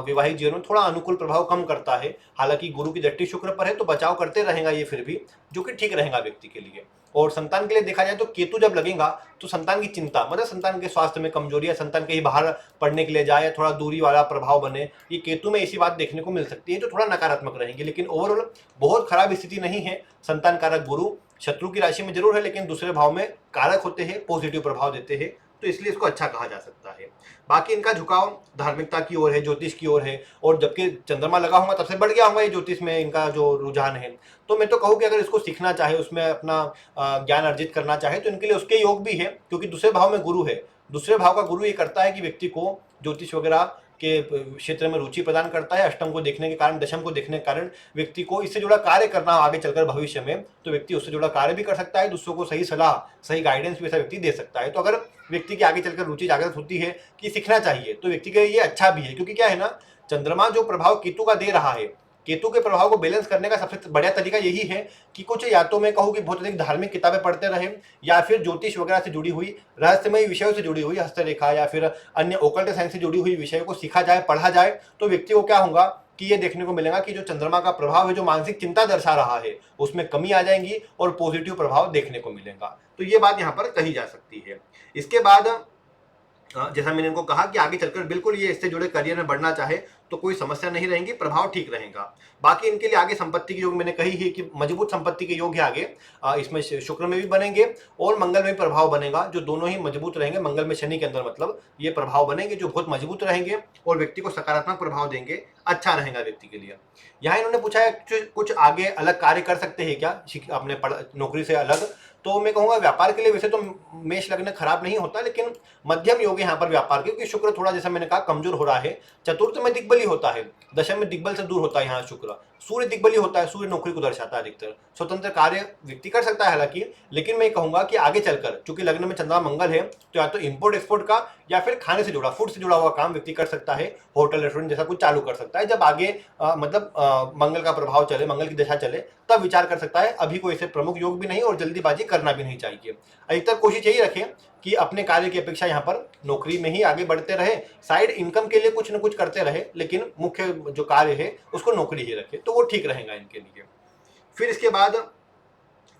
S1: विवाहित जीवन में थोड़ा अनुकूल प्रभाव कम करता है। हालांकि गुरु की दृष्टि शुक्र पर है तो बचाव करते रहेगा ये फिर भी, जो कि ठीक रहेगा व्यक्ति के लिए। और संतान के लिए देखा जाए तो केतु जब लगेगा तो संतान की चिंता, मतलब संतान के स्वास्थ्य में कमजोरी या संतान कहीं बाहर पढ़ने के लिए जाए या थोड़ा दूरी वाला प्रभाव बने, ये केतु में ऐसी बात देखने को मिल सकती है जो थोड़ा नकारात्मक रहेंगे। लेकिन ओवरऑल बहुत खराब स्थिति नहीं है। संतान कारक गुरु शत्रु की राशि में जरूर है, लेकिन दूसरे भाव में कारक होते हैं, पॉजिटिव प्रभाव देते हैं, तो इसलिए इसको अच्छा कहा जा सकता है। बाकी इनका झुकाव धार्मिकता की ओर है, ज्योतिष की ओर है, और जबकि चंद्रमा लगा होगा तब से बढ़ गया होगा ये ज्योतिष में इनका जो रुझान है। तो मैं तो कहूँ कि अगर इसको सीखना चाहे, उसमें अपना ज्ञान अर्जित करना चाहे, तो इनके लिए उसके योग भी है, क्योंकि दूसरे भाव में गुरु है। दूसरे भाव का गुरु ये करता है कि व्यक्ति को ज्योतिष वगैरह के क्षेत्र में रुचि प्रदान करता है। अष्टम को देखने के कारण, दशम को देखने के कारण व्यक्ति को इससे जुड़ा कार्य करना आगे चलकर भविष्य में, तो व्यक्ति उससे जुड़ा कार्य भी कर सकता है, दूसरों को सही सलाह, सही गाइडेंस भी ऐसा व्यक्ति दे सकता है। तो अगर व्यक्ति की आगे चलकर रुचि जागृत होती है कि सीखना चाहिए, तो व्यक्ति के लिए ये अच्छा भी है। क्योंकि क्या है ना, चंद्रमा जो प्रभाव केतु का दे रहा है, केतु के प्रभाव को बैलेंस करने का सबसे बढ़िया तरीका यही है कि कुछ, या तो मैं कहूँ कि बहुत अधिक धार्मिक किताबें पढ़ते रहे, या फिर ज्योतिष वगैरह से जुड़ी हुई, रहस्यमय विषयों से जुड़ी हुई, हस्तरेखा या फिर अन्य ओकल्ट साइंस से जुड़ी हुई विषयों को सीखा जाए, पढ़ा जाए, तो व्यक्ति को क्या होगा कि ये देखने को मिलेगा कि जो चंद्रमा का प्रभाव है, जो मानसिक चिंता दर्शा रहा है, उसमें कमी आ जाएगी और पॉजिटिव प्रभाव देखने को मिलेगा। तो ये बात यहाँ पर कही जा सकती है। इसके बाद जैसा मैंने इनको कहा कि आगे चलकर बिल्कुल ये इससे जुड़े करियर में बढ़ना चाहे तो कोई समस्या नहीं रहेगी, प्रभाव ठीक रहेगा। बाकी इनके लिए आगे संपत्ति के योग मैंने कही है कि मजबूत संपत्ति के योग है आगे, इसमें शुक्र में भी बनेंगे और मंगल में भी प्रभाव बनेगा, जो दोनों ही मजबूत रहेंगे। मंगल में शनि के अंदर मतलब ये प्रभाव बनेंगे जो बहुत मजबूत रहेंगे और व्यक्ति को सकारात्मक प्रभाव देंगे, अच्छा रहेगा व्यक्ति के लिए। यहाँ इन्होंने पूछा है कुछ आगे अलग कार्य कर सकते हैं क्या अपने नौकरी से अलग, तो मैं कहूँगा व्यापार के लिए वैसे तो मेष लग्न खराब नहीं होता, लेकिन मध्यम योग है यहाँ पर व्यापार के, क्योंकि शुक्र थोड़ा जैसा मैंने कहा कमजोर हो रहा है। चतुर्थ में दिग्बली होता है, दशम में दिग्बल से दूर होता है यहाँ शुक्र। सूर्य दिग्बली होता है, सूर्य नौकरी को दर्शाता है अधिकतर। स्वतंत्र कार्य व्यक्ति कर सकता है हालांकि, लेकिन मैं कहूंगा कि आगे चलकर चूंकि लग्न में चंद्रमा मंगल है, तो या तो इंपोर्ट एक्सपोर्ट का या फिर खाने से जुड़ा, फूड से जुड़ा हुआ काम व्यक्ति कर सकता है, होटल रेस्टोरेंट जैसा कुछ चालू कर सकता है। जब आगे मंगल का प्रभाव चले, मंगल की दशा चले, तब विचार कर सकता है। अभी कोई ऐसे प्रमुख योग भी नहीं और जल्दीबाजी करना भी नहीं चाहिए। अधिकतर कोशिश यही रखें कि अपने कार्य की अपेक्षा यहाँ पर नौकरी में ही आगे बढ़ते रहे, साइड इनकम के लिए कुछ न कुछ करते रहे, लेकिन मुख्य जो कार्य है उसको नौकरी ही रखे, तो वो ठीक रहेगा इनके लिए। फिर इसके बाद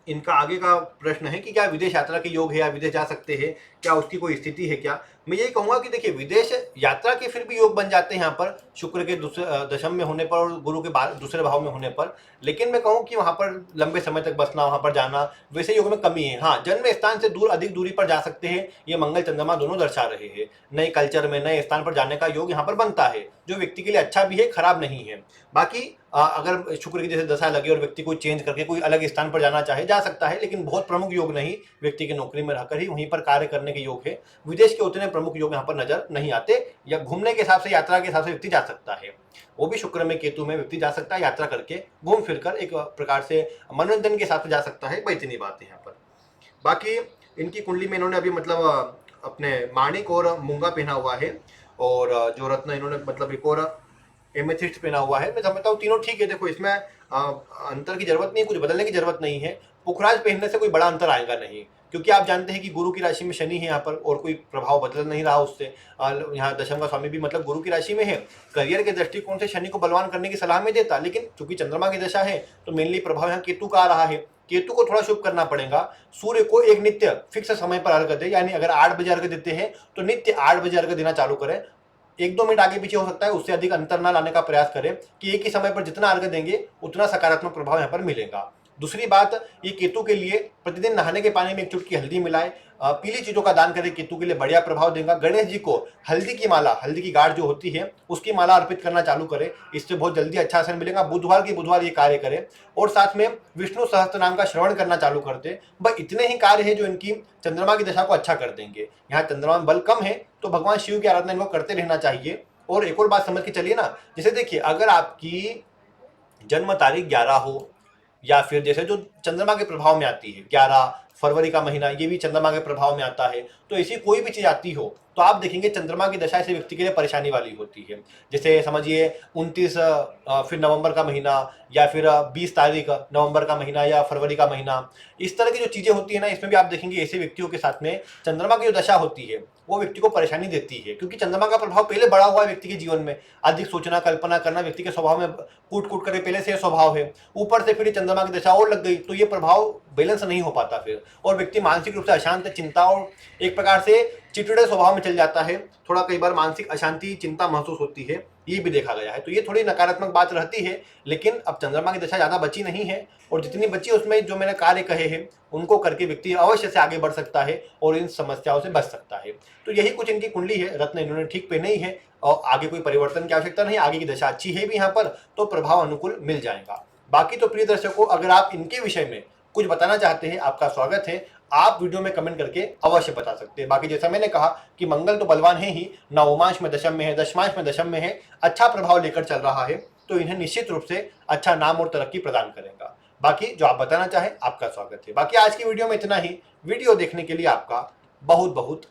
S1: इनका आगे का प्रश्न है कि क्या विदेश यात्रा के योग है या विदेश जा सकते हैं, क्या उसकी कोई स्थिति है क्या। मैं यही कहूंगा कि देखिए विदेश यात्रा के फिर भी योग बन जाते हैं यहाँ पर शुक्र के दूसरे दशम में होने पर और गुरु के दूसरे भाव में होने पर, लेकिन मैं कहूँ कि वहाँ पर लंबे समय तक बसना, वहाँ पर जाना, वैसे योग में कमी है। हाँ, जन्म स्थान से दूर अधिक दूरी पर जा सकते हैं, ये मंगल चंद्रमा दोनों दर्शा रहे हैं। नए कल्चर में, नए स्थान पर जाने का योग यहाँ पर बनता है, जो व्यक्ति के लिए अच्छा भी है, खराब नहीं है। बाकी अगर शुक्र की जैसे दशा लगे और व्यक्ति को चेंज करके कोई अलग स्थान पर जाना चाहे, जा सकता है, लेकिन बहुत प्रमुख योग नहीं, व्यक्ति की नौकरी में रहकर ही वहीं पर कार्य करने के योग है। विदेश के उतने प्रमुख योग यहाँ पर नजर नहीं आते, या घूमने के हिसाब से, यात्रा के हिसाब से व्यक्ति जा सकता है, वो भी शुक्र में केतु में व्यक्ति जा सकता है, यात्रा करके घूम फिर कर एक प्रकार से मनोरंजन के हिसाब से जा सकता है। इतनी बात है यहाँ पर। बाकी इनकी कुंडली में इन्होंने अभी मतलब अपने माणिक और मूंगा पहना हुआ है, और जो रत्न इन्होंने मतलब एक और एमेथिस्ट पहना हुआ है। मैं समझता हूँ तीनों ठीक है। देखो इसमें अंतर की जरूरत नहीं, कुछ बदलने की जरूरत नहीं है। पुखराज पहनने से कोई बड़ा अंतर आएगा नहीं, क्योंकि आप जानते हैं कि गुरु की राशि में शनि है यहाँ पर, और कोई प्रभाव बदल नहीं रहा उससे। यहाँ दशम का स्वामी भी मतलब गुरु की राशि में है। करियर के दृष्टिकोण से शनि को बलवान करने की सलाह में देता, लेकिन चूंकि चंद्रमा की दशा है तो मेनली प्रभाव यहाँ केतु का आ रहा है। केतु को थोड़ा शुभ करना पड़ेगा। सूर्य को एक नित्य फिक्स समय पर अर्घ दे, यानी अगर 8 बजे अर्घ देते हैं तो नित्य 8 बजे अर्घ देना चालू करें। 1-2 मिनट आगे पीछे हो सकता है, उससे अधिक अंतर ना लाने का प्रयास करें कि एक ही समय पर जितना अर्घ देंगे उतना सकारात्मक प्रभाव यहाँ पर मिलेगा। दूसरी बात, ये केतु के लिए प्रतिदिन नहाने के पानी में एक चुटकी हल्दी मिलाए, पीली चीजों का दान करें, केतु के लिए बढ़िया प्रभाव देगा। गणेश जी को हल्दी की माला, हल्दी की गाढ़ जो होती है उसकी माला अर्पित करना चालू करें, इससे बहुत जल्दी अच्छा असर मिलेगा। बुधवार की बुधवार ये कार्य करें, और साथ में विष्णु सहस्त्र नाम का श्रवण करना चालू कर दे। बस इतने ही कार्य है जो इनकी चंद्रमा की दशा को अच्छा कर देंगे। यहाँ चंद्रमा में बल कम है तो भगवान शिव की आराधना इनको करते रहना चाहिए। और एक और बात समझ के चलिए ना, जैसे देखिए अगर आपकी जन्म तारीख 11 हो, या फिर जैसे जो चंद्रमा के प्रभाव में आती है 11 फरवरी का महीना, ये भी चंद्रमा के प्रभाव में आता है, तो ऐसी कोई भी चीज आती हो तो आप देखेंगे चंद्रमा की दशा ऐसे व्यक्ति के लिए परेशानी वाली होती है। जैसे समझिए 29 फिर नवंबर का महीना, या फिर 20 तारीख नवंबर का महीना या फरवरी का महीना, इस तरह की जो चीजें होती है ना, इसमें भी आप देखेंगे ऐसे व्यक्तियों के साथ में चंद्रमा की जो दशा होती है वो व्यक्ति को परेशानी देती है, क्योंकि चंद्रमा का प्रभाव पहले बढ़ा हुआ है व्यक्ति के जीवन में। अधिक सोचना, कल्पना करना व्यक्ति के स्वभाव में कूट कूट करे पहले से स्वभाव है। ऊपर से फिर चंद्रमा की दशा और लग गई तो ये प्रभाव बैलेंस नहीं हो पाता फिर, और व्यक्ति मानसिक रूप से अशांत, चिंता और एक प्रकार से चिड़चिड़े स्वभाव में चल जाता है। थोड़ा कई बार मानसिक अशांति, चिंता महसूस होती है, ये भी देखा गया है। तो ये थोड़ी नकारात्मक बात रहती है, लेकिन अब चंद्रमा की दशा ज्यादा बची नहीं है, और जितनी बची उसमें जो मैंने कार्य कहे हैं उनको करके व्यक्ति अवश्य से आगे बढ़ सकता है और इन समस्याओं से बच सकता है। तो यही कुछ इनकी कुंडली है। रत्न इन्होंने ठीक पहने ही है, और आगे कोई परिवर्तन की आवश्यकता नहीं। आगे की दशा अच्छी है भी यहाँ पर, तो प्रभाव अनुकूल मिल जाएगा। बाकी तो प्रिय दर्शकों, अगर आप इनके विषय में कुछ बताना चाहते हैं, आपका स्वागत है। आप वीडियो में कमेंट करके अवश्य बता सकते हैं। बाकी जैसा मैंने कहा कि मंगल तो बलवान है ही, नवमांश में दशम में है, दशमांश में दशम में है, अच्छा प्रभाव लेकर चल रहा है, तो इन्हें निश्चित रूप से अच्छा नाम और तरक्की प्रदान करेगा। बाकी जो आप बताना चाहें, आपका स्वागत है। बाकी आज की वीडियो में इतना ही। वीडियो देखने के लिए आपका बहुत बहुत